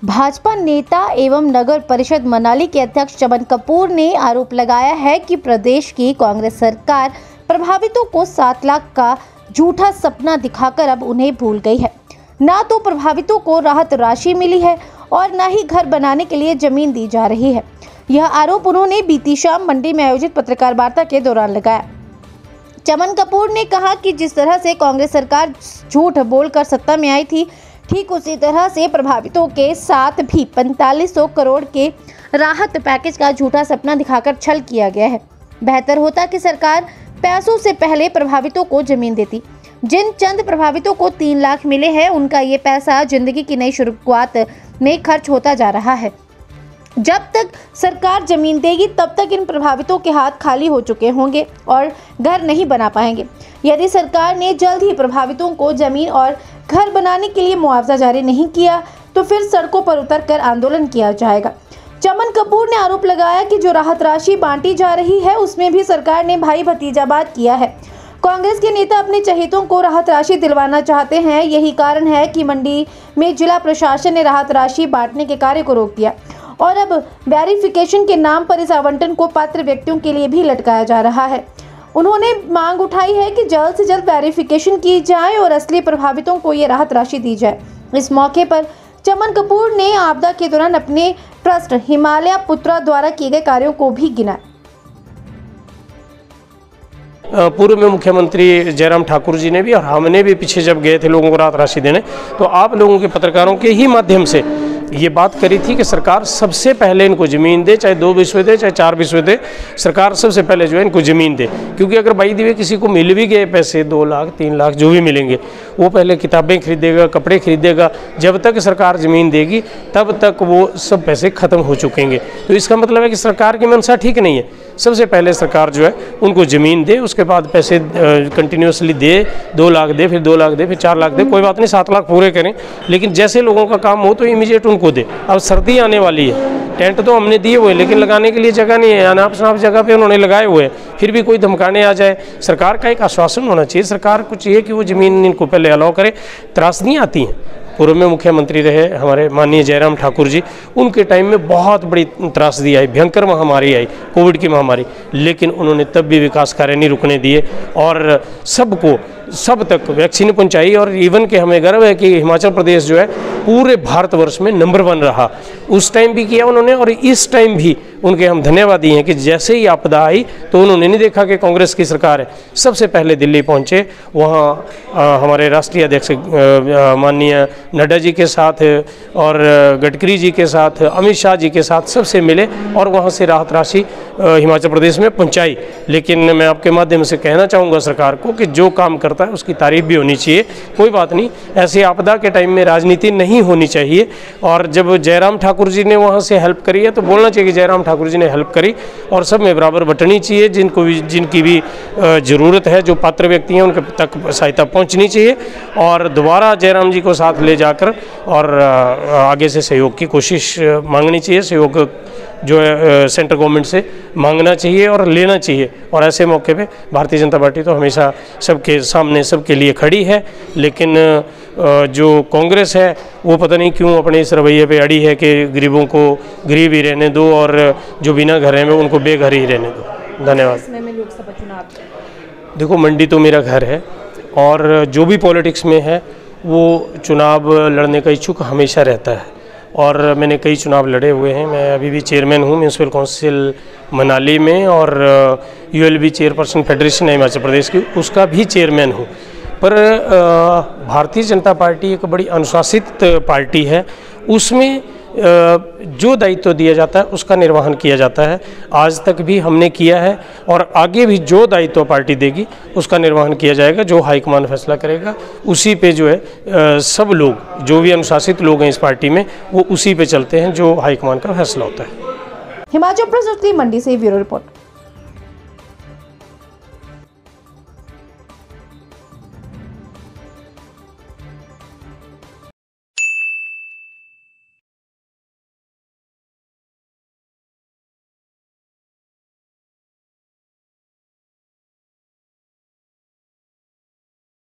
भाजपा नेता एवं नगर परिषद मनाली के अध्यक्ष चमन कपूर ने आरोप लगाया है कि प्रदेश की कांग्रेस सरकार प्रभावितों को 7 लाख का झूठा सपना दिखाकर अब उन्हें भूल गई है। ना तो प्रभावितों को राहत राशि मिली है और न ही घर बनाने के लिए जमीन दी जा रही है। यह आरोप उन्होंने बीती शाम मंडी में आयोजित पत्रकार वार्ता के दौरान लगाया। चमन कपूर ने कहा कि जिस तरह से कांग्रेस सरकार झूठ बोलकर सत्ता में आई थी, ठीक उसी तरह से प्रभावितों के साथ भी 4500 करोड़ के राहत पैकेज का झूठा सपना दिखाकर छल किया गया है। बेहतर होता कि सरकार पैसों से पहले प्रभावितों को जमीन देती। जिन चंद प्रभावितों को 3 लाख मिले हैं, उनका ये पैसा जिंदगी की नई शुरुआत में खर्च होता जा रहा है। जब तक सरकार जमीन देगी तब तक इन प्रभावितों के हाथ खाली हो चुके होंगे और घर नहीं बना पाएंगे। यदि सरकार ने जल्द ही प्रभावितों को जमीन और घर बनाने के लिए मुआवजा जारी नहीं किया तो फिर सड़कों पर उतरकर आंदोलन किया जाएगा। चमन कपूर ने आरोप लगाया कि जो राहत राशि बांटी जा रही है उसमें भी सरकार ने भाई भतीजावाद किया है। कांग्रेस के नेता अपने चहेतों को राहत राशि दिलवाना चाहते हैं। यही कारण है कि मंडी में जिला प्रशासन ने राहत राशि बांटने के कार्य को रोक दिया और अब वेरिफिकेशन के नाम पर इस आवंटन को पात्र व्यक्तियों के लिए भी लटकाया जा रहा है। उन्होंने मांग उठाई है कि जल्द से जल्द वेरिफिकेशन की जाए और असली प्रभावितों को ये राहत राशि दी जाए। इस मौके पर चमन कपूर ने आपदा के दौरान अपने ट्रस्ट हिमालय पुत्रा द्वारा किए गए कार्यों को भी गिनाया। पूर्व में मुख्यमंत्री जयराम ठाकुर जी ने भी और हमने भी पीछे जब गए थे लोगों को राहत राशि देने, तो आप लोगों के पत्रकारों के ही माध्यम से ये बात करी थी कि सरकार सबसे पहले इनको ज़मीन दे, चाहे 2 बिस्वे दे, चाहे 4 बिस्वे दे, सरकार सबसे पहले जो है इनको ज़मीन दे। क्योंकि अगर बाई दिवे किसी को मिल भी गए पैसे 2 लाख 3 लाख जो भी मिलेंगे, वो पहले किताबें खरीदेगा, कपड़े खरीदेगा। जब तक सरकार ज़मीन देगी तब तक वो सब पैसे ख़त्म हो चुकेंगे। तो इसका मतलब है कि सरकार की मंशा ठीक नहीं है। सबसे पहले सरकार जो है उनको ज़मीन दे, उसके बाद पैसे कंटिन्यूसली दे, 2 लाख दे, फिर 2 लाख दे, फिर 4 लाख दे, कोई बात नहीं 7 लाख पूरे करें, लेकिन जैसे लोगों का काम हो तो इमीडिएट उनको दे। अब सर्दी आने वाली है, टेंट तो हमने दिए हुए लेकिन लगाने के लिए जगह नहीं है। अनाप शनाप जगह पे उन्होंने लगाए हुए हैं, फिर भी कोई धमकाने आ जाए। सरकार का एक आश्वासन होना चाहिए। सरकार को चाहिए कि वो ज़मीन इनको पहले अलाउ करे। त्रासदियाँ आती हैं। पूर्व में मुख्यमंत्री रहे हमारे माननीय जयराम ठाकुर जी, उनके टाइम में बहुत बड़ी त्रासदी आई, भयंकर महामारी आई, कोविड की महामारी, लेकिन उन्होंने तब भी विकास कार्य नहीं रुकने दिए और सबको सब तक वैक्सीन पहुंचाई। और इवन के हमें गर्व है कि हिमाचल प्रदेश जो है पूरे भारतवर्ष में नंबर 1 रहा। उस टाइम भी किया उन्होंने और इस टाइम भी उनके हम धन्यवादी हैं कि जैसे ही आपदा आई तो उन्होंने नहीं देखा कि कांग्रेस की सरकार है, सबसे पहले दिल्ली पहुंचे। वहाँ हमारे राष्ट्रीय अध्यक्ष माननीय नड्डा जी के साथ और गडकरी जी के साथ, अमित शाह जी के साथ सबसे मिले और वहाँ से राहत राशि हिमाचल प्रदेश में पहुँचाई। लेकिन मैं आपके माध्यम से कहना चाहूँगा सरकार को कि जो काम करता है उसकी तारीफ भी होनी चाहिए। कोई बात नहीं, ऐसे आपदा के टाइम में राजनीति नहीं होनी चाहिए। और जब जयराम ठाकुर जी ने वहाँ से हेल्प करी है तो बोलना चाहिए कि जयराम ठाकुर जी ने हेल्प करी, और सब में बराबर बंटनी चाहिए। जिनकी भी ज़रूरत है, जो पात्र व्यक्ति हैं, उनके तक सहायता पहुँचनी चाहिए और दोबारा जयराम जी को साथ ले जाकर और आगे से सहयोग की कोशिश मांगनी चाहिए। सहयोग जो है सेंट्रल गवर्नमेंट से मांगना चाहिए और लेना चाहिए। और ऐसे मौके पे भारतीय जनता पार्टी तो हमेशा सबके सामने सबके लिए खड़ी है। लेकिन जो कांग्रेस है वो पता नहीं क्यों अपने इस रवैये पे अड़ी है कि गरीबों को गरीब ही रहने दो और जो बिना घर हैं उनको बेघर ही रहने दो। धन्यवाद। लोकसभा चुनाव देखो, मंडी तो मेरा घर है और जो भी पॉलिटिक्स में है वो चुनाव लड़ने का इच्छुक हमेशा रहता है और मैंने कई चुनाव लड़े हुए हैं। मैं अभी भी चेयरमैन हूँ म्यूनसिपल काउंसिल मनाली में और ULB चेयरपर्सन फेडरेशन है हिमाचल प्रदेश की, उसका भी चेयरमैन हूँ। पर भारतीय जनता पार्टी एक बड़ी अनुशासित पार्टी है। उसमें जो दायित्व दिया जाता है उसका निर्वहन किया जाता है। आज तक भी हमने किया है और आगे भी जो दायित्व पार्टी देगी उसका निर्वहन किया जाएगा। जो हाईकमान फैसला करेगा उसी पे जो है सब लोग, जो भी अनुशासित लोग हैं इस पार्टी में, वो उसी पे चलते हैं जो हाईकमान का फैसला होता है। हिमाचल प्रदेश मंडी से ब्यूरो रिपोर्ट।